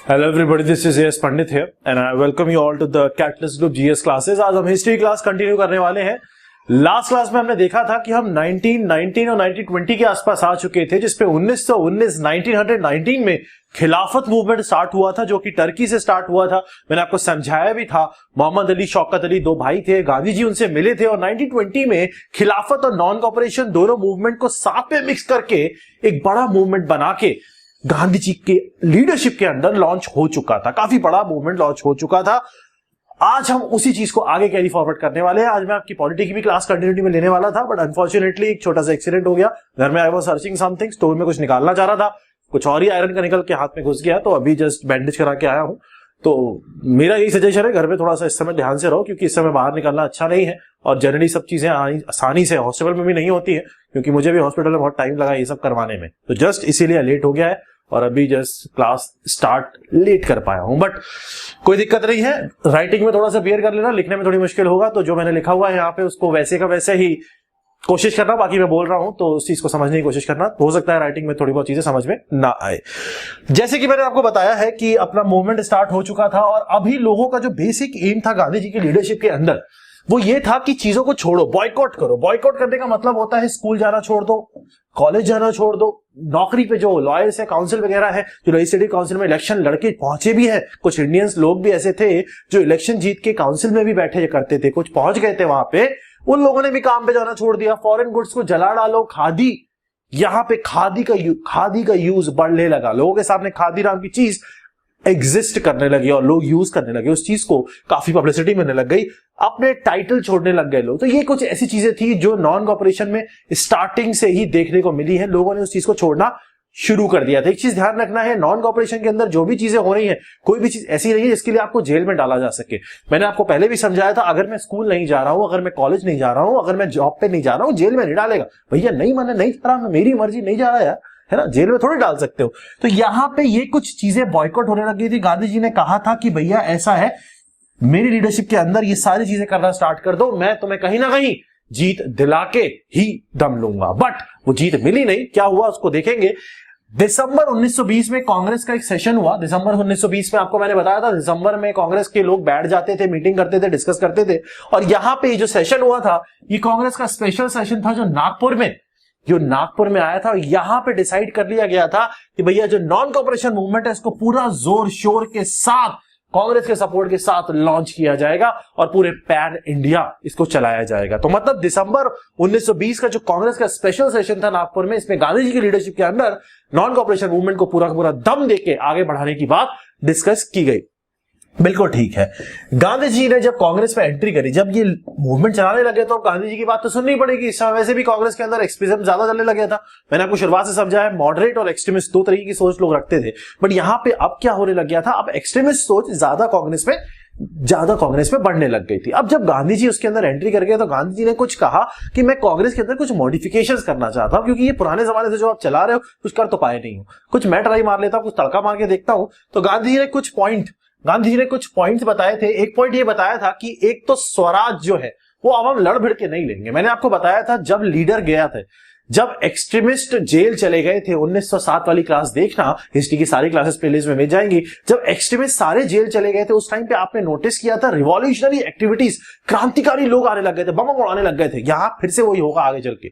Hello everybody, this is A.S. Pandit here and I welcome you all to the Catalyst Group GS classes। आज हम history class continue करने वाले हैं। Last class में हमने देखा था कि हम 1919 और 1920 के आसपास आ चुके थे, जिसपे 1919 में खिलाफत मूवमेंट स्टार्ट हुआ था, जो कि टर्की से स्टार्ट हुआ था। मैंने आपको समझाया भी था, मोहम्मद अली, शौकत अली दो भाई थे, गांधी जी उनसे मिले थे और 1920 में खिलाफत और नॉन कॉपरेशन दोनों मूवमेंट को साथ में मिक्स करके एक बड़ा मूवमेंट बना के गांधी जी के लीडरशिप के अंदर लॉन्च हो चुका था। काफी बड़ा मूवमेंट लॉन्च हो चुका था। आज हम उसी चीज को आगे कैरी फॉरवर्ड करने वाले हैं। आज मैं आपकी पॉलिटी की भी क्लास कंटिन्यूटी में लेने वाला था, बट अनफॉर्चुनेटली एक छोटा सा एक्सीडेंट हो गया। घर में I was searching something, store में कुछ निकालना चाह रहा था, कुछ और ही आयरन का निकल के हाथ में घुस गया, तो अभी जस्ट बैंडेज करा के आया हूं। तो मेरा यही सजेशन है, घर में थोड़ा सा इस समय ध्यान से रहो, क्योंकि इस समय बाहर निकलना अच्छा नहीं है और जनरली सब चीजें आसानी से हॉस्पिटल में भी नहीं होती है, क्योंकि मुझे भी हॉस्पिटल में बहुत टाइम लगा ये सब करवाने में। तो जस्ट इसीलिए लेट हो गया है और अभी जस्ट क्लास स्टार्ट लेट कर पाया हूं, बट कोई दिक्कत नहीं है। राइटिंग में थोड़ा सा बियर कर लेना, लिखने में थोड़ी मुश्किल होगा, तो जो मैंने लिखा हुआ है यहाँ पे उसको वैसे का वैसे ही कोशिश करना। बाकी मैं बोल रहा हूं तो उस चीज को समझने की कोशिश करना। हो सकता है राइटिंग में थोड़ी बहुत चीजें समझ में ना आए। जैसे कि मैंने आपको बताया है कि अपना मूवमेंट स्टार्ट हो चुका था और अभी लोगों का जो बेसिक एम था गांधी जी की लीडरशिप के अंदर, वो ये था कि चीजों को छोड़ो, बॉयकॉट करो। बॉयकॉट करने का मतलब होता है स्कूल जाना छोड़ दो, कॉलेज जाना छोड़ दो, नौकरी पे जो लॉयर्स है, काउंसिल वगैरह है, जो लेजिस्लेटिव काउंसिल में इलेक्शन लड़के पहुंचे भी है, कुछ इंडियंस लोग भी ऐसे थे जो इलेक्शन जीत के काउंसिल में भी बैठे करते थे, कुछ पहुंच गए थे वहां पे, उन लोगों ने भी काम पे जाना छोड़ दिया। फॉरेन गुड्स को जला डालो, खादी, यहां पे खादी का यूज बढ़ने लगा। लोगों के सामने खादी नाम की चीज एग्जिस्ट करने लगी और लोग यूज करने लगे उस चीज को, काफी पब्लिसिटी मिलने लग गई, अपने टाइटल छोड़ने लग गए लोग। तो ये कुछ ऐसी चीजें थी जो नॉन कॉपरेशन में स्टार्टिंग से ही देखने को मिली है। लोगों ने उस चीज को छोड़ना शुरू कर दिया था। एक चीज ध्यान रखना है, नॉन कॉपरेशन के अंदर जो भी चीजें हो रही हैं, कोई भी चीज ऐसी नहीं है जिसके लिए आपको जेल में डाला जा सके। मैंने आपको पहले भी समझाया था, अगर मैं स्कूल नहीं जा रहा हूं, अगर मैं कॉलेज नहीं जा रहा हूं, अगर मैं जॉब पे नहीं जा रहा हूं, जेल में नहीं डालेगा। भैया नहीं, मैंने नहीं जा रहा, मेरी मर्जी, नहीं जा रहा यार, है ना, जेल में थोड़ी डाल सकते हो। तो यहां पे ये कुछ चीजें बॉयकॉट होने लगी थी। गांधी जी ने कहा था कि भैया ऐसा है, मेरी लीडरशिप के अंदर ये सारी चीजें करना स्टार्ट कर दो, मैं तुम्हें कहीं ना कहीं जीत दिला के ही दम लूंगा। बट वो जीत मिली नहीं। क्या हुआ उसको देखेंगे। दिसंबर 1920 में कांग्रेस का एक सेशन हुआ। दिसंबर 1920 में आपको मैंने बताया था, दिसंबर में कांग्रेस के लोग बैठ जाते थे, मीटिंग करते थे, डिस्कस करते थे। और यहां पे जो सेशन हुआ था, ये कांग्रेस का स्पेशल सेशन था, जो नागपुर में आया था। यहां पे डिसाइड कर लिया गया था कि भैया जो नॉन कॉपरेशन मूवमेंट है, इसको पूरा जोर शोर के साथ कांग्रेस के सपोर्ट के साथ लॉन्च किया जाएगा और पूरे पैन इंडिया इसको चलाया जाएगा। तो मतलब दिसंबर 1920 का जो कांग्रेस का स्पेशल सेशन था नागपुर में, इसमें गांधी जी की लीडरशिप के अंदर नॉन कॉपरेशन मूवमेंट को पूरा का पूरा दम देके आगे बढ़ाने की बात डिस्कस की गई। बिल्कुल ठीक है। गांधी जी ने जब कांग्रेस में एंट्री करी, जब ये मूवमेंट चलाने लगे, तो गांधी जी की बात तो सुननी पड़ेगी। इस समय वैसे भी कांग्रेस के अंदर एक्सट्रीमिज्म ज्यादा चलने लगा था। मैंने आपको शुरुआत से समझा है, मॉडरेट और एक्सट्रीमिस्ट दो तरीके की सोच लोग रखते थे, बट यहां पे अब क्या होने लग गया था, अब एक्सट्रीमिस्ट सोच ज्यादा कांग्रेस में बढ़ने लग गई थी। अब जब गांधी जी उसके अंदर एंट्री कर गए, तो गांधी जी ने कुछ कहा कि मैं कांग्रेस के अंदर कुछ मॉडिफिकेशंस करना चाहता हूं, क्योंकि ये पुराने जमाने से जो आप चला रहे हो, कुछ कर तो पाए नहीं हो, कुछ मैं ट्राई मार लेता हूं, कुछ तड़का मार के देखता हूं। तो गांधी जी ने कुछ पॉइंट्स बताए थे। एक पॉइंट ये बताया था कि एक तो स्वराज जो है वो अब हम लड़ भिड़ के नहीं लेंगे। मैंने आपको बताया था, जब लीडर गया था, जब एक्सट्रीमिस्ट जेल चले गए थे, 1907 वाली क्लास देखना, हिस्ट्री की सारी क्लासेस प्लेलिस्ट में मिल जाएंगी। जब एक्सट्रीमिस्ट सारे जेल चले गए थे, उस टाइम पे आपने नोटिस किया था, रिवॉल्यूशनरी एक्टिविटीज, क्रांतिकारी लोग आने लग गए थे, बम उड़ाने लग गए थे। यहां फिर से वही होगा आगे चल के।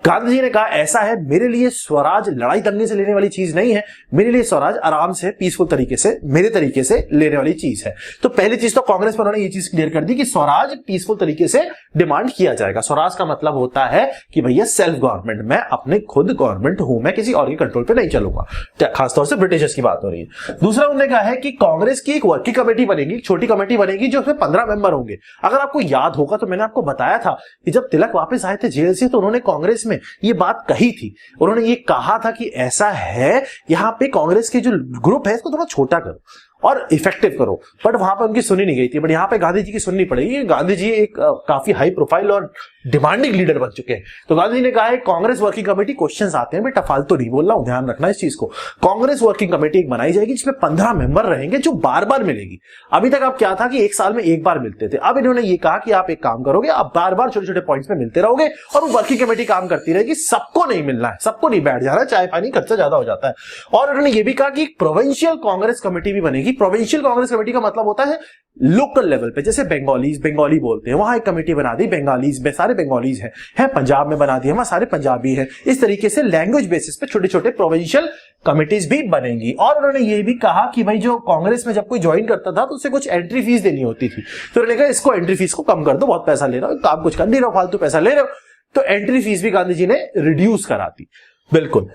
गांधी जी ने कहा ऐसा है, मेरे लिए स्वराज लड़ाई दंगे से लेने वाली चीज नहीं है, मेरे लिए स्वराज आराम से, पीसफुल तरीके से, मेरे तरीके से लेने वाली चीज है। तो पहली चीज तो कांग्रेस पर उन्होंने ये चीज क्लियर कर दी कि स्वराज पीसफुल तरीके से डिमांड किया जाएगा। स्वराज का मतलब होता है कि भैया सेल्फ गवर्नमेंट, मैं अपने खुद गवर्नमेंट हूं, मैं किसी और के कंट्रोल पे नहीं चलूंगा। खासतौर से ब्रिटिशर्स की बात हो रही है। दूसरा उन्होंने कहा है कि कांग्रेस की एक वर्किंग कमेटी बनेगी, छोटी कमेटी बनेगी, जो उसमें 15 मेंबर होंगे। अगर आपको याद होगा तो मैंने आपको बताया था कि जब तिलक वापस आए थे जेल से, तो उन्होंने कांग्रेस में ये बात कही थी। उन्होंने ये कहा था कि ऐसा है, यहां पे कांग्रेस के जो ग्रुप है इसको थोड़ा छोटा करो और इफेक्टिव करो, बट वहां पे उनकी सुनी नहीं गई थी। बट यहाँ पे गांधी जी की सुननी पड़ेगी। गांधी जी एक काफी हाई प्रोफाइल और डिमांडिंग लीडर बन चुके हैं। तो गांधी जी ने कहा है कांग्रेस वर्किंग कमेटी, क्वेश्चंस आते हैं बेटा, फालतू नहीं बोल रहा हूं, ध्यान रखना इस चीज को। कांग्रेस वर्किंग कमेटी एक बनाई जाएगी जिसमें 15 मेंबर रहेंगे जो बार बार मिलेगी। अभी तक अब क्या था कि एक साल में एक बार मिलते थे, अब इन्होंने ये कहा कि आप एक काम करोगे, आप बार बार छोटे छोटे पॉइंट्स में मिलते रहोगे और वो वर्किंग कमेटी काम करती रहेगी। सबको नहीं मिलना है, सबको नहीं बैठ जाना है, चाय पानी खर्चा ज्यादा हो जाता है। और उन्होंने ये भी कहा कि प्रोविंशियल कांग्रेस कमेटी भी बनेगी। प्रोविंशियल कांग्रेस कमेटी का मतलब होता है लोकल लेवल पे, जैसे बंगाली बोलते हैं, वहां एक कमेटी बना दी, बंगालीज में सारे बंगालीज हैं, पंजाब में बना दी, वहां सारे पंजाबी हैं। इस तरीके से लैंग्वेज बेसिस पे छोटे छोटे प्रोविंशियल कमिटीज भी बनेंगी। और उन्होंने ये भी कहा कि भाई जो कांग्रेस में जब कोई ज्वाइन करता था तो उसे कुछ एंट्री फीस देनी होती थी, तो उन्होंने कहा इसको एंट्री फीस को कम कर दो, बहुत पैसा ले रहा हो, काम कुछ कर नहीं रहा हो, फालतू पैसा ले रहे हो। तो एंट्री फीस भी गांधी जी ने रिड्यूस करा दी। बिल्कुल।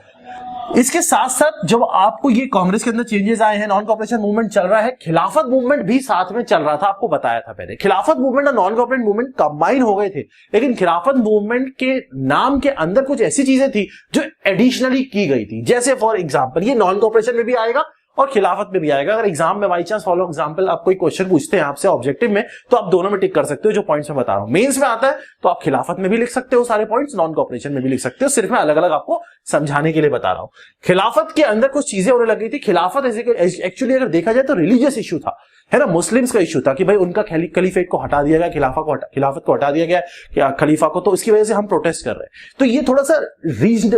इसके साथ साथ जब आपको ये कांग्रेस के अंदर चेंजेस आए हैं, नॉन कॉर्पोरेशन मूवमेंट चल रहा है, खिलाफत मूवमेंट भी साथ में चल रहा था। आपको बताया था पहले, खिलाफत मूवमेंट और नॉन कॉर्पोरेट मूवमेंट कंबाइन हो गए थे, लेकिन खिलाफत मूवमेंट के नाम के अंदर कुछ ऐसी चीजें थी जो एडिशनली की गई थी। जैसे फॉर एग्जांपल ये नॉन कॉर्पोरेशन में भी आएगा और खिलाफत में भी आएगा। अगर एग्जाम में बाई चांस फॉलो एग्जांपल आप कोई क्वेश्चन पूछते हैं आपसे ऑब्जेक्टिव में, तो आप दोनों में टिक कर सकते हो जो पॉइंट्स मैं बता रहा हूं। मेंस में आता है तो आप खिलाफत में भी लिख सकते हो सारे पॉइंट्स, नॉन कॉर्पोरेशन में भी लिख सकते हो, सिर्फ मैं अलग अलग आपको समझाने के लिए बता रहा हूं। खिलाफत के अंदर कुछ चीजें होने लग गई थी। खिलाफत एक्चुअली अगर देखा जाए तो रिलीजियस इशू था, है ना, मुस्लिम्स का इशू था कि भाई उनका खलीफेट को हटा दिया गया, खिलाफत को हटा दिया गया खलीफा को, तो इसकी वजह से हम प्रोटेस्ट कर रहे हैं। तो ये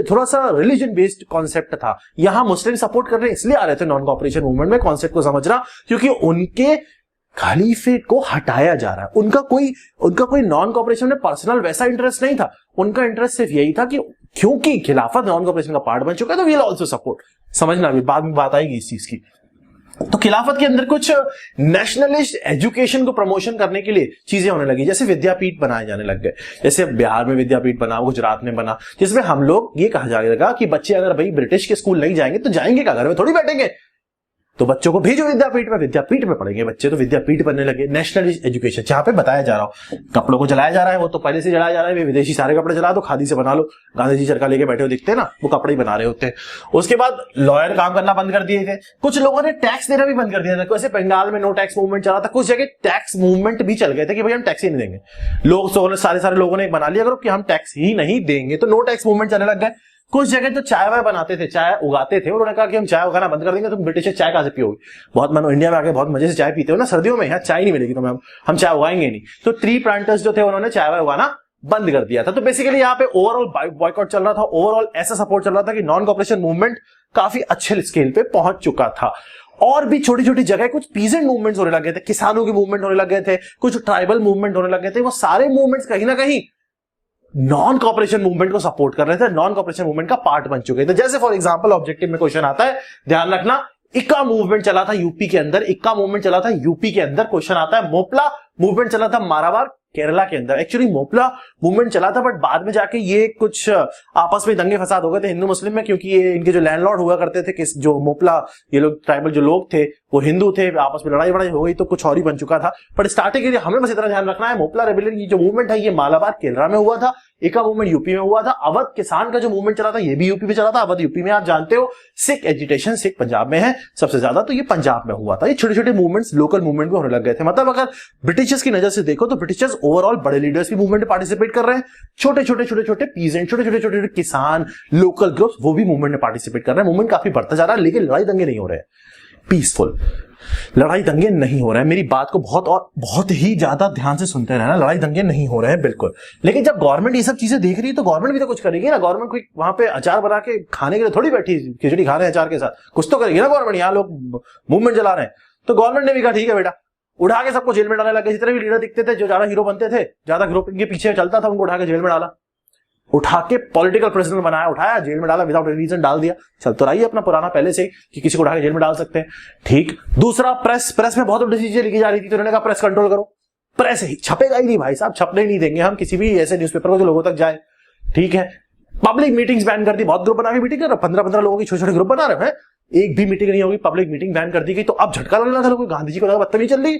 थोड़ा सा रिलीजन बेस्ड कॉन्सेप्ट था। यहां मुस्लिम सपोर्ट कर रहे हैं इसलिए आ रहे थे नॉन कॉर्पोरेशन मूवमेंट में, कॉन्सेप्ट को समझना, क्योंकि उनके खलीफेट को हटाया जा रहा है। उनका कोई नॉन कॉर्पोरेशन में पर्सनल वैसा इंटरेस्ट नहीं था, उनका इंटरेस्ट सिर्फ यही था कि क्योंकि खिलाफत नॉन कॉर्पोरेशन का पार्ट बन चुका है तो वी विल आल्सो सपोर्ट। समझना, भी बाद में बात आएगी इस चीज की। तो खिलाफत के अंदर कुछ नेशनलिस्ट एजुकेशन को प्रमोशन करने के लिए चीजें होने लगी, जैसे विद्यापीठ बनाए जाने लग गए। जैसे बिहार में विद्यापीठ बना, गुजरात में बना, जिसमें हम लोग ये कहा जाएगा कि बच्चे अगर भाई ब्रिटिश के स्कूल नहीं जाएंगे तो जाएंगे क्या, घर में थोड़ी बैठेंगे, तो बच्चों को भेजो विद्यापीठ में पढ़ेंगे बच्चे। तो विद्यापीठ बनने लगे। नेशनल एजुकेशन, जहां पे बताया जा रहा हो कपड़ों को जलाया जा रहा है, वो तो पहले से जलाया जा रहा है, विदेशी सारे कपड़े जला दो, खादी से बना लो। गांधी जी चरखा लेके बैठे हो दिखते हैं ना, वो कपड़े ही बना रहे होते हैं। उसके बाद लॉयर काम करना बंद कर दिए थे। कुछ लोगों ने टैक्स देना भी बंद कर दिया था। वैसे बंगाल में नो टैक्स मूवमेंट चला था, कुछ जगह टैक्स मूवमेंट भी चल गए थे कि भाई हम टैक्स ही नहीं देंगे। लोग सारे लोगों ने बना लिया ग्रुप कि हम टैक्स ही नहीं देंगे, तो नो टैक्स मूवमेंट चलने लग गए। कुछ जगह तो चाय वाय बनाते थे, चाय उगाते थे, उन्होंने कहा कि हम चाय उगाना बंद कर देंगे, तुम ब्रिटिश चाय कहां से पियोगे, बहुत मानो इंडिया में आके बहुत मजे से चाय पीते हो ना सर्दियों में, यहाँ चाय नहीं मिलेगी तुम्हें, हम चाय उगाएंगे नहीं। तो ट्री प्लांटर्स जो थे उन्होंने चाय वाय उगाना बंद कर दिया था। तो बेसिकली यहाँ पे ओवरऑल बॉयकॉट चल रहा था, ओवरऑल ऐसा सपोर्ट चल रहा था कि नॉन कॉर्पोरेशन मूवमेंट काफी अच्छे स्केल पे पहुंच चुका था। और भी छोटी छोटी जगह कुछ पीजेंट मूवमेंट्स होने लगे थे, किसानों के मूवमेंट होने लगे थे, कुछ ट्राइबल मूवमेंट होने लगे थे। वो सारे मूवमेंट्स कहीं ना कहीं नॉन कॉर्पोरेशन मूवमेंट को सपोर्ट कर रहे थे, नॉन कॉर्पोरेशन मूवमेंट का पार्ट बन चुके थे। जैसे फॉर एग्जांपल ऑब्जेक्टिव में क्वेश्चन आता है, ध्यान रखना, इक्का मूवमेंट चला था यूपी के अंदर, क्वेश्चन आता है। मोपला मूवमेंट चला था मारवाड़ केरला के अंदर। एक्चुअली मोपला मूवमेंट चला था, बट बाद में जाके ये कुछ आपस में दंगे फसाद हो गए थे हिंदू मुस्लिम में, क्योंकि ये इनके जो लैंडलॉर्ड हुआ करते थे, जो मोपला ये लोग ट्राइबल जो लोग थे वो हिंदू थे, आपस में लड़ाई हो गई तो कुछ और ही बन चुका था। बट स्टार्टिंग के लिए हमें बस इतना ध्यान रखना है, मोपला रेबेलियन की जो मूवमेंट है ये मालाबार केरला में हुआ था, इक्का मूवमेंट यूपी में हुआ था, अवध किसान का जो मूवमेंट चला था ये भी यूपी में चला था। अवध यूपी में, आप जानते हो सिख एजिटेशन सिख पंजाब में है सबसे ज्यादा, तो ये पंजाब में हुआ था। ये छोटे छोटे मूवमेंट्स लोकल मूवमेंट में होने लग गए थे। मतलब अगर ब्रिटिशर्स की नजर से देखो तो ब्रिटिशर्स ओवरऑल बड़े लीडर्स भी मूवमेंट में पार्टिसिपेट कर रहे हैं, छोटे छोटे पीजेंट, छोटे छोटे किसान, लोकल ग्रुप्स, वो भी मूवमेंट में पार्टिसिपेट कर रहे हैं। मूवमेंट काफी बढ़ता जा रहा है, लेकिन लड़ाई दंगे नहीं हो रहे हैं, पीसफुल लड़ाई दंगे नहीं हो रहे हैं। मेरी बात को बहुत ही ज्यादा ध्यान से सुनते रहना, लड़ाई दंगे नहीं हो रहे हैं बिल्कुल। लेकिन जब गवर्नमेंट ये सब चीजें देख रही है तो गवर्नमेंट भी तो कुछ करेगी ना। गवर्नमेंट कोई वहां पे अचार बना के खाने के लिए थोड़ी बैठी, खिचड़ी खा रहे हैं अचार के साथ, कुछ तो करेगी ना गवर्नमेंट। यहाँ लोग मूवमेंट चला रहे हैं तो गवर्नमेंट ने भी कहा ठीक है बेटा, उठा के सबको जेल में डालने लगे। जितने भी लीडर दिखते थे, जो ज्यादा हीरो बनते थे, ज्यादा ग्रुप के पीछे चलता था, उनको उठा के जेल में डाला, उठा के पॉलिटिकल प्रिजनर बनाया, उठाया जेल में डाला, विदाउट एनी रीजन डाल दिया। चल तो रही है अपना पुराना पहले से कि किसी को उठा के जेल में डाल सकते हैं, ठीक। दूसरा, प्रेस में बहुत उल्टी चीजें लिखी जा रही थी, तो उन्होंने कहा प्रेस कंट्रोल करो, प्रेस ही छपेगा ही नहीं भाई साहब, छपने ही नहीं देंगे हम किसी भी ऐसे न्यूज़पेपर को जो लोगों तक जाए, ठीक है। पब्लिक मीटिंग्स बैन कर दी, बहुत ग्रुप बना के मीटिंग कर रहे हो, 15-15 लोगों की छोटे छोटे ग्रुप बना रहे हैं, एक भी मीटिंग नहीं होगी, पब्लिक मीटिंग बैन कर दी गई। तो अब झटका लगने लगा लोगों को, गांधी जी को लगा बदतमीजी चल रही,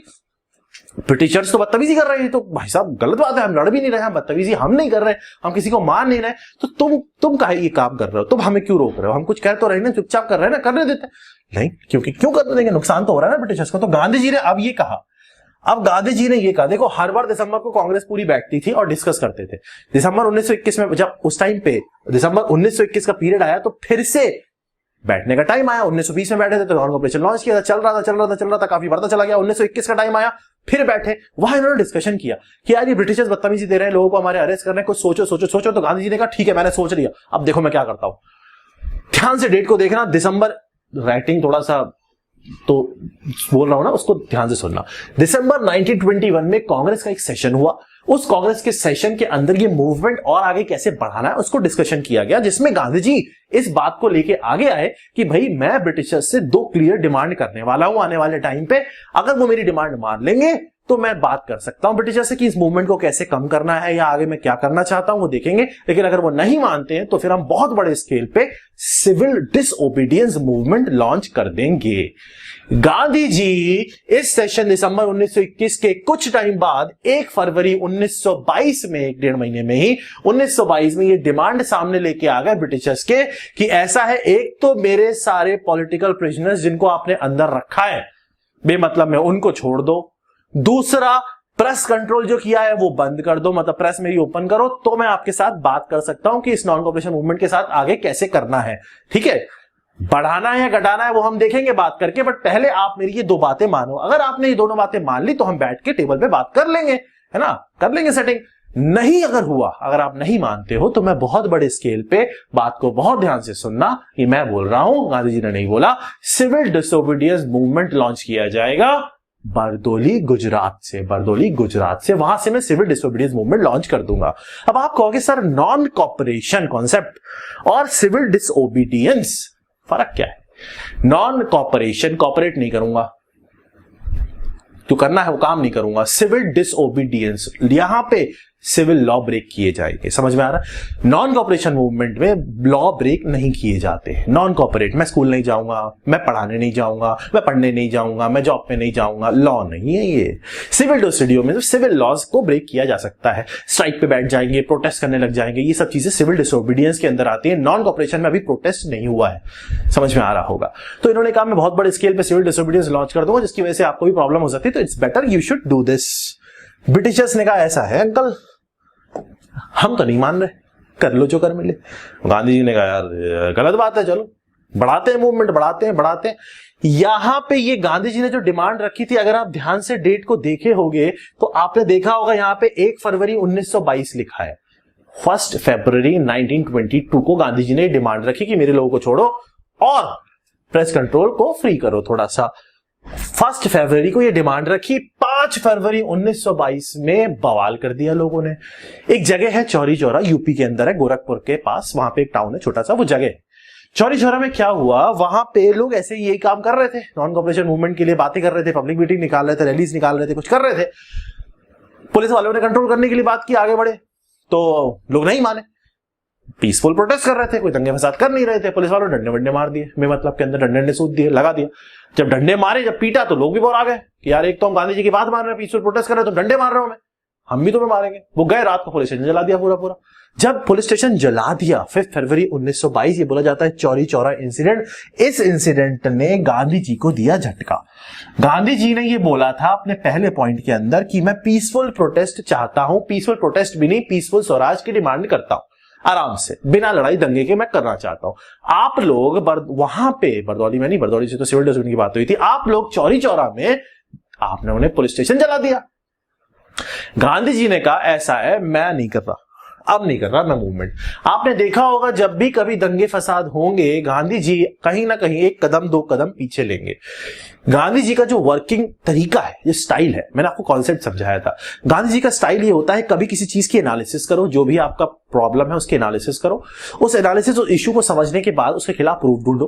ब्रिटिशर्स तो बदतमीजी कर रहे हैं, तो भाई साहब गलत बात है, हम लड़ भी नहीं रहे हैं, बदतमीजी हम नहीं कर रहे, हम किसी को मार नहीं रहे, तो तुम काहे ये काम कर रहे हो, तुम हमें क्यों रोक रहे हो, हम कुछ कह तो रहे ना, चुपचाप कर रहे हैं ना, करने देते। नहीं, क्योंकि क्यों करने देंगे, नुकसान तो हो रहा है ना ब्रिटिशर्स को। तो गांधी जी ने अब ये कहा, अब गांधी जी ने ये कहा, देखो हर बार दिसंबर को कांग्रेस पूरी बैठती थी और डिस्कस करते थे। दिसंबर 1921 में, जब उस टाइम पे दिसंबर 1921 का पीरियड आया तो फिर से बैठने का टाइम आया। 1920 में बैठे थे तो ऑपरेशन लॉन्च किया था, चल रहा था, काफी बढ़ता चला गया। 1921 का टाइम आया, फिर बैठे, वहां इन्होंने डिस्कशन किया कि यार ये ब्रिटिशर्स बदतमीजी दे रहे हैं, लोगों को हमारे अरेस्ट कर रहे हैं, कुछ सोचो। तो गांधी जी ने कहा ठीक है, मैंने सोच लिया, अब देखो मैं क्या करता हूं। ध्यान से डेट को देखना, दिसंबर, राइटिंग थोड़ा सा तो बोल रहा हूं ना, उसको ध्यान से सुनना। दिसंबर 1921 में कांग्रेस का एक सेशन हुआ। उस कांग्रेस के सेशन के अंदर ये मूवमेंट और आगे कैसे बढ़ाना है उसको डिस्कशन किया गया, जिसमें गांधी जी इस बात को लेके आगे आए कि भाई मैं ब्रिटिशर्स से 2 क्लियर डिमांड करने वाला हूं आने वाले टाइम पे। अगर वो मेरी डिमांड मान लेंगे तो मैं बात कर सकता हूं ब्रिटिशर्स से कि इस मूवमेंट को कैसे कम करना है या आगे मैं क्या करना चाहता हूं वो देखेंगे। लेकिन अगर वो नहीं मानते हैं तो फिर हम बहुत बड़े स्केल पे सिविल डिसओबीडियंस मूवमेंट लॉन्च कर देंगे। गांधी जी इस सेशन दिसंबर 1921 के कुछ टाइम बाद 1 फरवरी 1922 में, 1.5 महीने में ही 1922 में ये डिमांड सामने लेके आ गए ब्रिटिशर्स के कि ऐसा है, एक तो मेरे सारे पॉलिटिकल प्रिजनर्स जिनको आपने अंदर रखा है बेमतलब में, उनको छोड़ दो। दूसरा, प्रेस कंट्रोल जो किया है वो बंद कर दो, मतलब प्रेस मेरी ओपन करो, तो मैं आपके साथ बात कर सकता हूं कि इस नॉन कोऑपरेशन मूवमेंट के साथ आगे कैसे करना है। ठीक है, बढ़ाना है या घटाना है वो हम देखेंगे बात करके, बट पहले आप मेरी ये 2 बातें मानो। अगर आपने ये दोनों बातें मान ली तो हम बैठ के टेबल पे बात कर लेंगे, है ना, कर लेंगे सेटिंग। नहीं अगर हुआ, अगर आप नहीं मानते हो तो मैं बहुत बड़े स्केल पे बात को बहुत ध्यान से सुनना, ये मैं बोल रहा हूं, गांधी जी ने नहीं बोला। सिविल डिसोबीडियंस मूवमेंट लॉन्च किया जाएगा बरदोली गुजरात से, वहां से मैं सिविल डिसोबीडियंस मूवमेंट लॉन्च कर दूंगा। अब आप कहोगे सर नॉन कॉपरेशन कॉन्सेप्ट और सिविल डिसोबीडियंस फर्क क्या है? नॉन कॉपरेशन, कॉपरेट नहीं करूंगा, जो करना है वो काम नहीं करूंगा। सिविल डिसओबीडियंस, यहां पे सिविल लॉ ब्रेक किए जाएंगे, समझ में आ रहा है? नॉन कॉपरेशन मूवमेंट में लॉ ब्रेक नहीं किए जाते। नॉन कॉपरेट, मैं स्कूल नहीं जाऊंगा, मैं पढ़ाने नहीं जाऊंगा, मैं पढ़ने नहीं जाऊंगा, मैं जॉब पे नहीं जाऊंगा, लॉ नहीं है ये। सिविल डिसोबीडियो में सिविल लॉज को ब्रेक किया जा सकता है, स्ट्राइक पे बैठ जाएंगे, प्रोटेस्ट करने लग जाएंगे, ये सब चीजें सिविल डिसोबीडियंस के अंदर आती है। नॉन कॉपरेशन में अभी प्रोटेस्ट नहीं हुआ है, समझ में आ रहा होगा। तो इन्होंने कहा मैं बहुत बड़े स्केल पे सिविल डिसोबीडियंस लॉन्च कर दूंगा, जिसकी वजह से आपको भी प्रॉब्लम हो सकती है, तो it's better you should do this. Britishers ने कहा ऐसा है अंकल, हम तो नहीं मान रहे, कर लो जो कर मिले। गांधी जी ने कहा यार गलत बात है, चलो बढ़ाते हैं मूवमेंट, बढ़ाते हैं। यहां पे ये गांधी जी ने जो डिमांड रखी थी, अगर आप ध्यान से डेट को देखे होंगे तो आपने देखा होगा यहां पे 1 फरवरी 1922 लिखा है। 1 फरवरी 1922 को गांधी जी ने डिमांड रखी कि मेरे लोगों को छोड़ो और प्रेस कंट्रोल को फ्री करो थोड़ा सा। 1 फरवरी को ये डिमांड रखी, 5 फरवरी 1922 में बवाल कर दिया लोगों ने। एक जगह है चौरी चौरा, यूपी के अंदर है, गोरखपुर के पास, वहां पे एक टाउन है छोटा सा, वो जगह चौरी चौरा में क्या हुआ, वहां पे लोग ऐसे ही यही काम कर रहे थे, नॉन कॉपरेशन मूवमेंट के लिए बातें कर रहे थे, पब्लिक मीटिंग निकाल रहे थे, रैलीज निकाल रहे थे, कुछ कर रहे थे। पुलिस वालों ने कंट्रोल करने के लिए बात की, आगे बढ़े तो लोग नहीं माने, पीसफुल प्रोटेस्ट कर रहे थे, कोई दंगे फसाद कर नहीं रहे थे। पुलिस वालों ने डंडे वंडे मार दिए, मतलब के अंदर डंडे सूद दिए, लगा दिया। जब डंडे मारे, जब पीटा तो लोग भी बहुत आ गए कि यार एक तो हम गांधी जी की बात मान रहे हैं, पीसफुल प्रोटेस्ट कर रहे हैं, तो डंडे मार रहे हो, हम भी तुम्हें मारेंगे। वो गए, रात को पुलिस स्टेशन जला दिया पूरा। जब पुलिस स्टेशन जला दिया 5 फरवरी 1922, ये बोला जाता है चौरी चौरा इंसिडेंट। इस इंसिडेंट ने गांधी जी को दिया झटका। गांधी जी ने ये बोला था अपने पहले पॉइंट के अंदर कि मैं पीसफुल प्रोटेस्ट चाहता हूं, पीसफुल प्रोटेस्ट भी नहीं, पीसफुल स्वराज की डिमांड करता हूं, आराम से बिना लड़ाई दंगे के मैं करना चाहता हूं। आप लोग वहां पे बरदौली में नहीं, बरदौली से तो सिविल डिसोबीडियंस की बात हुई थी, आप लोग चौरी चौरा में आपने उन्हें पुलिस स्टेशन जला दिया। गांधी जी ने कहा ऐसा है, मैं नहीं कर रहा, अब नहीं कर रहा मैं मूवमेंट। आपने देखा होगा जब भी कभी दंगे फसाद होंगे, गांधी जी कहीं ना कहीं 1 कदम 2 कदम पीछे लेंगे। गांधी जी का जो वर्किंग तरीका है, ये स्टाइल है, मैंने आपको कॉन्सेप्ट समझाया था। गांधी जी का स्टाइल ये होता है, कभी किसी चीज की एनालिसिस करो, जो भी आपका प्रॉब्लम है उसकी एनालिसिस करो, उस एनालिसिस उस इश्यू को समझने के बाद उसके खिलाफ प्रूफ ढूंढो,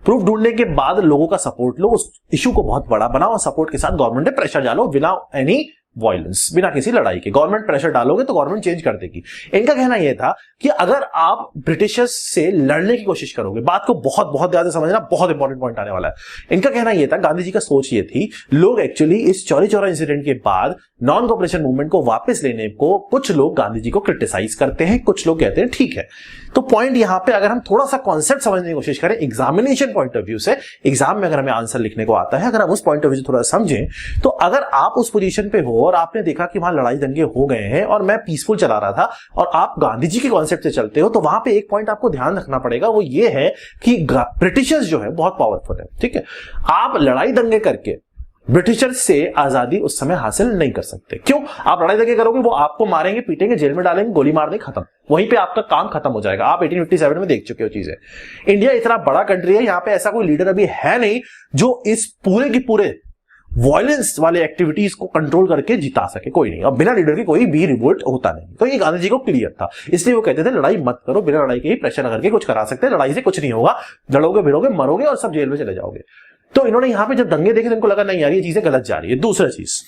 प्रूफ ढूंढने के बाद लोगों का सपोर्ट लो, उस इश्यू को बहुत बड़ा बनाओ और सपोर्ट के साथ गवर्नमेंट पे प्रेशर डालो विदाउट एनी वायलेंस, बिना किसी लड़ाई के। गवर्नमेंट प्रेशर डालोगे तो गवर्नमेंट चेंज कर देगी। इनका कहना यह था कि अगर आप ब्रिटिशर्स से लड़ने की कोशिश करोगे, बात को बहुत बहुत ज्यादा समझना, बहुत इंपॉर्टेंट पॉइंट आने वाला है। इनका कहना यह था, गांधी जी का सोच ये थी, लोग एक्चुअली इस चौरी चौरा इंसिडेंट के बाद नॉन कोऑपरेशन मूवमेंट को वापस लेने को कुछ लोग गांधी जी को क्रिटिसाइज करते हैं, कुछ लोग कहते हैं ठीक है। तो पॉइंट यहां पे अगर हम थोड़ा सा कॉन्सेप्ट समझने की कोशिश करें एग्जामिनेशन पॉइंट ऑफ व्यू से, एग्जाम में अगर हमें आंसर लिखने को आता है, अगर हम उस पॉइंट ऑफ व्यू से थोड़ा समझें, तो अगर आप उस पोजीशन पे हो और आपने देखा कि वहां लड़ाई दंगे हो गए हैं और मैं पीसफुल चला रहा था और आप गांधी जी के कॉन्सेप्ट से चलते हो, तो वहां पे एक पॉइंट आपको ध्यान रखना पड़ेगा, वो ये है कि ब्रिटिशर्स जो है बहुत पावरफुल है, ठीक है। आप लड़ाई दंगे करके ब्रिटिशर्स से आजादी उस समय हासिल नहीं कर सकते। क्यों? आप लड़ाई दंगे करोगे, वो आपको मारेंगे, पीटेंगे, जेल में डालेंगे, गोली मार देंगे, खत्म, वहीं पे आपका काम खत्म हो जाएगा। आप 1857 में देख चुके हो चीजें। इंडिया इतना बड़ा कंट्री है, यहां पे ऐसा कोई लीडर अभी है नहीं जो इस पूरे के पूरे वायलेंस वाले एक्टिविटीज को कंट्रोल करके जिता सके, कोई नहीं। और बिना लीडर के कोई भी रिवोल्ट होता नहीं। तो ये गांधी जी को क्लियर था, इसलिए वो कहते थे लड़ाई मत करो, बिना लड़ाई के ही प्रेशर करके कुछ करा सकते हैं, लड़ाई से कुछ नहीं होगा, लड़ोगे भिड़ोगे मरोगे और सब जेल में चले जाओगे। तो इन्होंने यहां पे जब दंगे देखे तो इनको लगा नहीं यार ये चीजें गलत जा रही है। दूसरा चीज,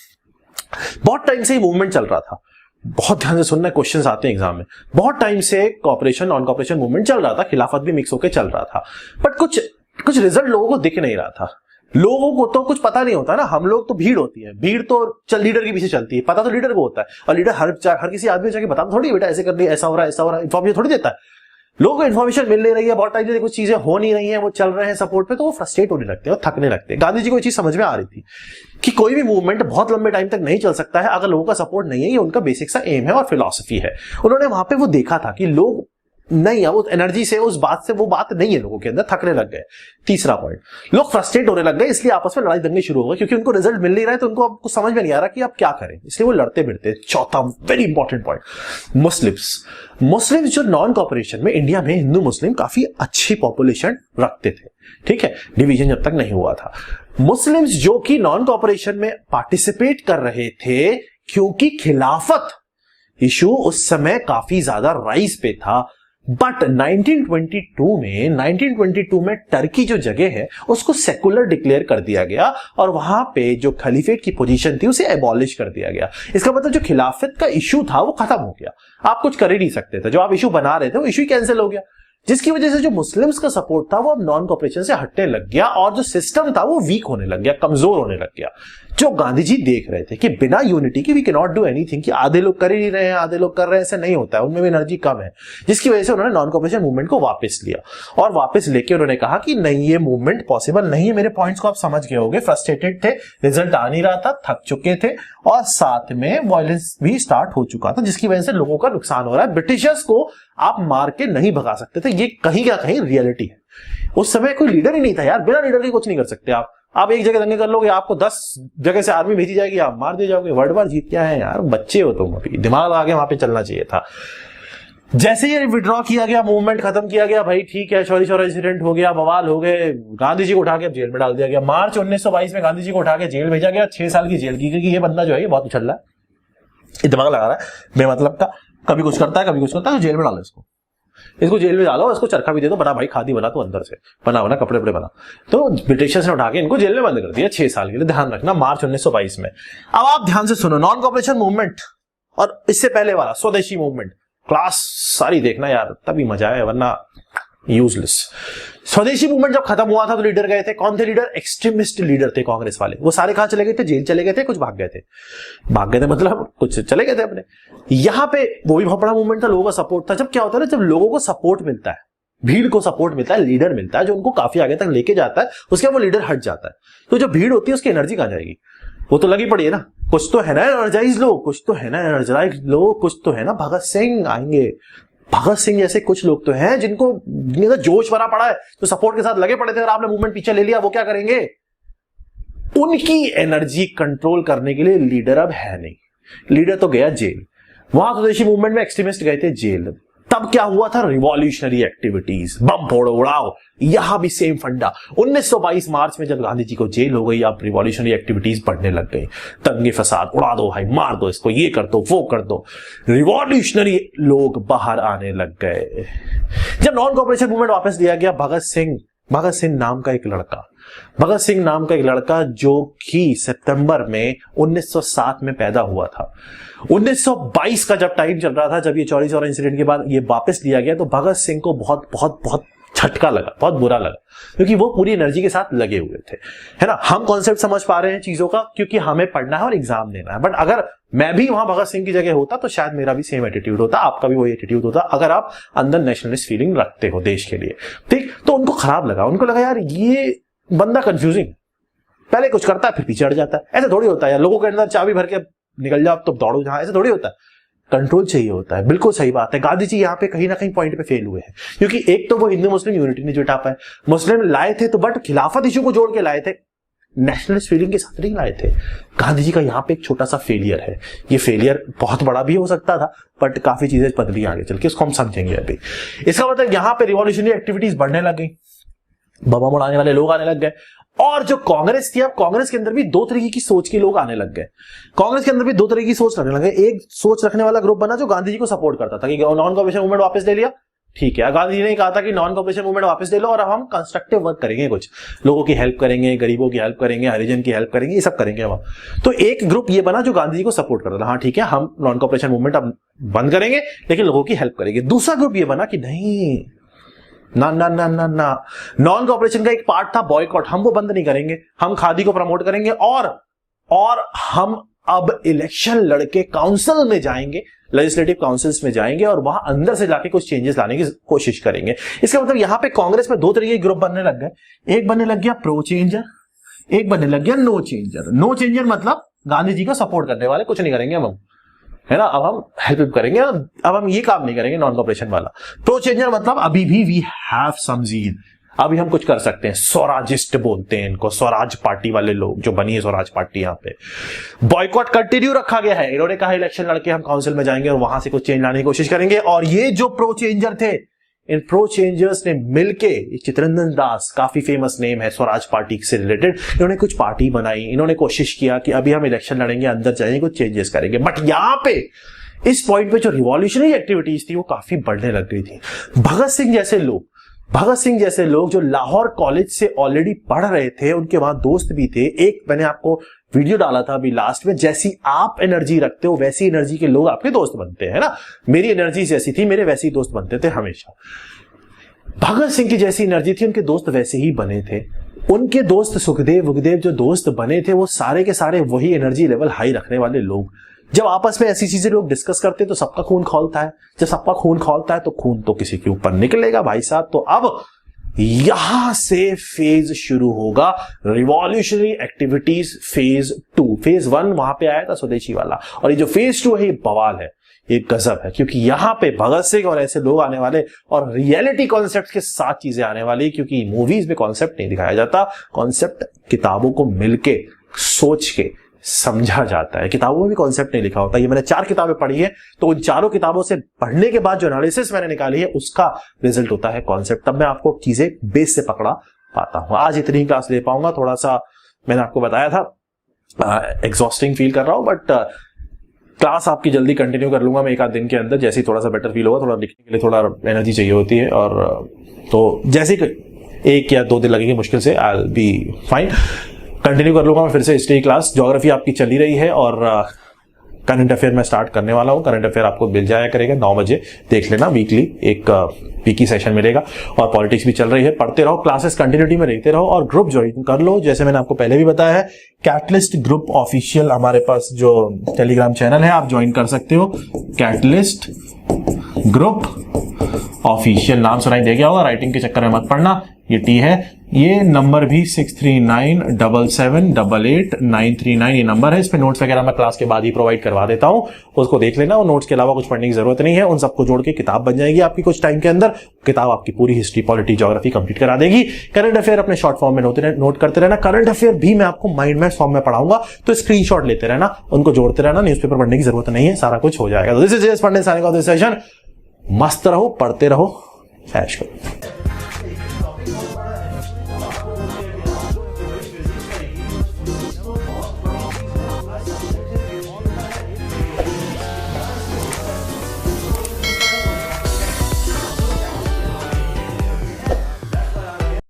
बहुत टाइम से ही मूवमेंट चल रहा था, बहुत ध्यान से सुनना, क्वेश्चंस आते हैं एग्जाम में। बहुत टाइम से कॉपरेशन नॉन कॉपरेशन मूवमेंट चल रहा था, खिलाफत भी मिक्स होकर चल रहा था, बट कुछ रिजल्ट लोगों को दिख नहीं रहा था। लोगों को तो कुछ पता नहीं होता ना, हम लोग तो भीड़ होती है, भीड़ तो लीडर के पीछे चलती है, पता तो लीडर को होता है, और लीडर हर किसी आदमी जाके बता थोड़ी बेटा ऐसे कर रही है, ऐसा हो रहा है, इन्फॉर्मेशन थोड़ी देता है। लोगों को इन्फॉर्मेशन मिल नहीं रही है, बहुत टाइम से कुछ चीजें हो नहीं रही हैं, वो चल रहे हैं सपोर्ट पे, तो वो फ्रस्ट्रेट होने लगते हैं और थकने लगते हैं। गांधी जी को ये चीज समझ में आ रही थी कि कोई भी मूवमेंट बहुत लंबे टाइम तक नहीं चल सकता है अगर लोगों का सपोर्ट नहीं है, ये उनका बेसिक सा एम है और फिलॉसफी है। उन्होंने वहां पे वो देखा था कि लोग नहीं है, उस एनर्जी से, उस बात से, वो बात नहीं है लोगों के अंदर, थकने लग गए। तीसरा पॉइंट, लोग फ्रस्ट्रेट होने लग गए, इसलिए आपस में लड़ाई दंगे शुरू हो गए, क्योंकि उनको रिजल्ट मिल नहीं रहा है, तो उनको आपको समझ में नहीं आ रहा कि आप क्या करें, इसलिए वो लड़ते भिड़ते। चौथा वेरी इंपॉर्टेंट पॉइंट, मुस्लिम्स जो नॉन कॉपरेशन में, इंडिया में हिंदू मुस्लिम काफी अच्छी पॉपुलेशन रखते थे, ठीक है, डिवीजन जब तक नहीं हुआ था। मुस्लिम्स जो कि नॉन कॉपरेशन में पार्टिसिपेट कर रहे थे, क्योंकि खिलाफत इशू उस समय काफी ज्यादा राइज पे था। बट 1922 में टर्की जो जगह है उसको सेकुलर डिक्लेयर कर दिया गया और वहां पे जो खलीफेट की पोजीशन थी उसे एबॉलिश कर दिया गया। इसका मतलब जो खिलाफत का इशू था वो खत्म हो गया, आप कुछ कर ही नहीं सकते थे, जो आप इशू बना रहे थे वो इशू ही कैंसिल हो गया, जिसकी वजह से जो मुस्लिम्स का सपोर्ट था वो अब नॉन कॉपरेशन से हटने लग गया और जो सिस्टम था वो वीक होने लग गया, कमजोर होने लग गया। जो गांधी जी देख रहे थे कि बिना यूनिटी की we can not do anything, कि आधे लोग कर ही नहीं रहे हैं, आधे लोग कर रहे हैं, ऐसा नहीं होता है, उनमें भी एनर्जी कम है, जिसकी वजह से उन्होंने नॉन कॉपरेशन मूवमेंट को वापस लिया और वापस लेके उन्होंने कहा कि नहीं ये मूवमेंट पॉसिबल नहीं है। मेरे पॉइंट्स को आप समझ गए होंगे, फ्रस्ट्रेटेड थे, रिजल्ट आ नहीं रहा था, थक चुके थे और साथ में वायलेंस भी स्टार्ट हो चुका था, जिसकी वजह से लोगों का नुकसान हो रहा है। ब्रिटिशर्स को आप मार के नहीं भगा सकते थे, ये कहीं का कहीं रियलिटी है। उस समय कोई लीडर ही नहीं था यार, बिना लीडर के कुछ नहीं कर सकते आप एक जगह दंगे कर लोगे, आपको 10 जगह से आर्मी भेजी जाएगी, आप मार दे जाओगे। वर्ल्ड वार जीत क्या है यार, बच्चे हो तुम, अभी दिमाग आगे वहां पे चलना चाहिए था। जैसे ही विड्रॉ किया गया, मूवमेंट खत्म किया गया, भाई ठीक है, चौरी चौरा इंसिडेंट हो गया, बवाल हो गए, गांधी जी को उठा के जेल में डाल दिया गया। मार्च 1922 में गांधी जी को उठा के जेल भेजा गया, 6 साल की जेल की, क्योंकि ये बंदा जो है ये बहुत उछल रहा है, ये दिमाग लगा रहा है बेमतलब का, कभी कुछ करता है कभी कुछ करता है, तो जेल में डालो इसको जेल में डालो, इसको चरखा भी दे दो, बना भाई खादी बना, तो अंदर से बना कपड़े वपड़े बना। तो ब्रिटिशर्स ने उठा के इनको जेल में बंद कर दिया 6 साल के लिए, ध्यान रखना, मार्च 1922 में। अब आप ध्यान से सुनो, नॉन कॉपरेशन मूवमेंट और इससे पहले वाला स्वदेशी मूवमेंट, क्लास सारी देखना यार, तभी मजा है, वरना यूजलेस। स्वदेशी मूवमेंट जब खत्म हुआ था तो लीडर गए थे, कौन थे लीडर? एक्सट्रीमिस्ट लीडर थे कांग्रेस वाले। वो सारे कहां चले गए थे? जेल चले गए थे, कुछ भाग गए थे मतलब कुछ चले गए थे अपने। यहां पे वो भी बहुत बड़ा मूवमेंट था, लोगों का सपोर्ट था। जब क्या होता है ना, जब लोगों को सपोर्ट मिलता है, भीड़ को सपोर्ट मिलता है, लीडर मिलता है जो उनको काफी आगे तक लेके जाता है, उसके बाद वो लीडर हट जाता है, तो जो भीड़ होती है उसकी एनर्जी कहां जाएगी? वो तो लगी पड़ी है ना, कुछ तो है ना एनर्जाइज लोग, कुछ तो है ना एनर्जाइज लोग, कुछ तो है ना भगत सिंह आएंगे, भगत सिंह जैसे कुछ लोग तो हैं जिनका जोश भरा पड़ा है, तो सपोर्ट के साथ लगे पड़े थे। अगर आपने मूवमेंट पीछे ले लिया, वो क्या करेंगे? उनकी एनर्जी कंट्रोल करने के लिए लीडर अब है नहीं, लीडर तो गया जेल। वहां स्वदेशी मूवमेंट में एक्सट्रीमिस्ट गए थे जेल। तब क्या हुआ था? रिवॉल्यूशनरी एक्टिविटीज, बम फोड़ो उड़ाओ, यहां भी सेम फंडा। 1922 मार्च में जब गांधी जी को जेल हो गई, अब रिवॉल्यूशनरी एक्टिविटीज बढ़ने लग गई, दंगे फसाद, उड़ा दो भाई, मार दो इसको, ये कर दो वो कर दो, रिवॉल्यूशनरी लोग बाहर आने लग गए। जब नॉन कॉपरेशन मूवमेंट वापस लिया गया, भगत सिंह नाम का एक लड़का, भगत सिंह नाम का एक लड़का जो कि सितंबर में 1907 में पैदा हुआ था। 1922 का जब टाइम चल रहा था, जब ये चौरी चौरा इंसिडेंट के बाद ये वापस लिया गया, तो भगत सिंह को बहुत बहुत बहुत झटका लगा, बहुत बुरा लगा, क्योंकि वो पूरी एनर्जी के साथ लगे हुए थे, है ना। हम कॉन्सेप्ट समझ पा रहे हैं चीजों का, क्योंकि हमें पढ़ना है और एग्जाम देना है। बट अगर मैं भी वहां भगत सिंह की जगह होता तो शायद मेरा भी सेम एटीट्यूड होता, आपका भी वही एटीट्यूड होता, अगर आप अंदर नेशनलिस्ट फीलिंग रखते हो देश के लिए, ठीक। तो उनको खराब लगा, उनको लगा यार ये बंदा कंफ्यूजिंग, पहले कुछ करता है फिर पीछे हट जाता है। ऐसा थोड़ी होता है यार, लोगों के अंदर चाबी भर के निकल जाओ तो दौड़ो जहां, ऐसा थोड़ी होता है। कंट्रोल चाहिए होता है, बिल्कुल सही बात है। गांधी जी यहाँ पे कहीं ना कहीं पॉइंट पे फेल हुए हैं, क्योंकि एक तो वो हिंदू मुस्लिम यूनिटी नहीं जुटा पाए, मुस्लिम लाए थे तो बट खिलाफत इशू को जोड़ के लाए थे, नेशनलिस्ट फीलिंग के साथ नहीं लाए थे। गांधी जी का यहाँ पे एक छोटा सा फेलियर है, ये फेलियर बहुत बड़ा भी हो सकता था, बट काफी चीजें बदली आगे चल के, इसको हम समझेंगे अभी। इसका मतलब यहाँ पे रिवॉल्यूशनरी एक्टिविटीज बढ़ने लग गई, बम उड़ाने वाले लोग आने लग गए, और जो कांग्रेस थी, अब कांग्रेस के अंदर भी दो तरीके की सोच के लोग आने लग गए। कांग्रेस के अंदर भी दो तरीके की सोच रखने लगे। एक सोच रखने वाला ग्रुप बना जो गांधी जी को सपोर्ट करता था कि नॉन कॉपरेशन मूवमेंट वापस ले लिया, ठीक है। गांधी जी ने कहा था कि नॉन कॉपरेशन मूवमेंट वापस ले लो और अब हम कंस्ट्रक्टिव वर्क करेंगे, कुछ लोगों की हेल्प करेंगे, गरीबों की हेल्प करेंगे, हरिजन की हेल्प करेंगे, ये सब करेंगे हम। तो एक ग्रुप ये बना जो गांधी जी को सपोर्ट करता था, हाँ ठीक है हम नॉन कॉपरेशन मूवमेंट अब बंद करेंगे लेकिन लोगों की हेल्प करेंगे। दूसरा ग्रुप ये बना कि नहीं, ना ना ना ना ना, नॉन कॉपरेशन का एक पार्ट था बॉयकॉट, हम वो बंद नहीं करेंगे, हम खादी को प्रमोट करेंगे और हम अब इलेक्शन लड़के काउंसिल में जाएंगे, लेजिस्लेटिव काउंसिल्स में जाएंगे और वहां अंदर से जाके कुछ चेंजेस लाने की कोशिश करेंगे। इसका मतलब यहां पे कांग्रेस में दो तरीके के ग्रुप बनने लग गए, एक बनने लग गया प्रो चेंजर, एक बनने लग गया नो चेंजर। नो चेंजर मतलब गांधी जी का सपोर्ट करने वाले, कुछ नहीं करेंगे हम, है ना, अब हम हेल्प करेंगे, अब हम ये काम नहीं करेंगे नॉन कॉपरेशन वाला। प्रो चेंजर मतलब अभी भी वी हैव सम ज़ील, अभी हम कुछ कर सकते हैं। स्वराजिस्ट बोलते हैं इनको, स्वराज पार्टी वाले लोग जो बनी है स्वराज पार्टी। यहाँ पे बॉयकॉट कंटिन्यू रखा गया है, इन्होंने कहा इलेक्शन लड़के हम काउंसिल में जाएंगे और वहां से कुछ चेंज लाने की कोशिश करेंगे। और ये जो प्रो चेंजर थे, इन प्रो चेंजर्स ने मिलके, चित्ररंजन दास काफी फेमस नेम है स्वराज पार्टी से रिलेटेड, इन्होंने कुछ पार्टी बनाई, इन्होंने कोशिश किया कि अभी हम इलेक्शन लड़ेंगे, अंदर जाएंगे, कुछ चेंजेस करेंगे। बट यहां पे इस पॉइंट पे जो रिवॉल्यूशनरी एक्टिविटीज थी वो काफी बढ़ने लग गई थी। भगत सिंह जैसे लोग जो लाहौर कॉलेज से ऑलरेडी पढ़ रहे थे, उनके वहां दोस्त भी थे। एक मैंने आपको वीडियो डाला था अभी लास्ट में, जैसी आप एनर्जी रखते हो वैसी एनर्जी के लोग आपके दोस्त बनते हैं ना। मेरी एनर्जी जैसी थी, मेरे वैसे ही दोस्त बनते थे हमेशा। भगत सिंह की जैसी एनर्जी थी, उनके दोस्त वैसे ही बने थे। उनके दोस्त सुखदेव वुखदेव जो दोस्त बने थे, वो सारे के सारे वही एनर्जी लेवल हाई रखने वाले लोग। जब आपस में ऐसी चीजें लोग डिस्कस करते हैं तो सबका खून खौलता है, जब सबका खून खौलता है तो खून तो किसी के ऊपर निकलेगा भाई साहब। तो अब यहां से फेज शुरू होगा, रिवॉल्यूशनरी एक्टिविटीज फेज 2। फेज 1 वहां पे आया था स्वदेशी वाला, और ये जो फेज 2 है ये बवाल है, ये गजब है, क्योंकि यहां पे भगत सिंह और ऐसे लोग आने वाले और रियलिटी कॉन्सेप्ट के साथ चीजें आने वाली, क्योंकि मूवीज में कॉन्सेप्ट नहीं दिखाया जाता, कॉन्सेप्ट किताबों को मिलके सोच के समझा जाता है। किताबों में भी कॉन्सेप्ट नहीं लिखा होता। ये मैंने 4 किताबें पढ़ी है, तो उन चारों किताबों से पढ़ने के बाद जो एनालिसिस मैंने निकाली है उसका रिजल्ट होता है कॉन्सेप्ट, तब मैं आपको चीजें बेस से पकड़ा पाता हूं। आज इतनी ही क्लास ले पाऊंगा, थोड़ा सा मैंने आपको बताया था एग्जॉस्टिंग फील कर रहा हूं, बट क्लास आपकी जल्दी कंटिन्यू कर लूंगा मैं 1 आध दिन के अंदर, जैसे ही थोड़ा सा बेटर फील होगा। थोड़ा लिखने के लिए थोड़ा एनर्जी चाहिए होती है, और तो जैसे 1 या 2 दिन लगेंगे मुश्किल से, I will be fine. Continue कर लूंगा मैं फिर से हिस्ट्री क्लास। ज्योग्राफी आपकी चली रही है और करंट अफेयर मैं स्टार्ट करने वाला हूं। करंट अफेयर आपको मिल जाया करेगा 9 बजे, देख लेना, वीकली एक वीकी सेशन मिलेगा। और पॉलिटिक्स भी चल रही है, पढ़ते रहो, क्लासेस कंटिन्यूटी में रहते रहो, और ग्रुप ज्वाइन कर लो। जैसे मैंने आपको पहले भी बताया है, कैटलिस्ट ग्रुप ऑफिशियल हमारे पास जो टेलीग्राम चैनल है, आप ज्वाइन कर सकते हो। कैटलिस्ट ग्रुप ऑफिशियल, नाम सुनाई दे गया होगा, राइटिंग के चक्कर में मत पढ़ना, ये टी है। ये नंबर भी 6397788939 ये नंबर है। इस पे नोट्स वगैरह मैं क्लास के बाद ही प्रोवाइड करवा देता हूं, उसको देख लेना। और नोट्स के अलावा कुछ पढ़ने की जरूरत नहीं है, उन सबको जोड़ के किताब बन जाएगी आपकी कुछ टाइम के अंदर। किताब आपकी पूरी हिस्ट्री, पॉलिटी, ज्योग्राफी कंप्लीट करा देगी। करंट अफेयर अपने शॉर्ट फॉर्म में नोट करते रहना। करंट अफेयर भी मैं आपको माइंड मैप फॉर्म में पढ़ाऊंगा, तो स्क्रीनशॉट लेते रहना, उनको जोड़ते रहना। न्यूज़पेपर पढ़ने की जरूरत नहीं है, सारा कुछ हो जाएगा। This is JS Pandit signing off this session. मस्त रहो, पढ़ते रहो, ऐश करो।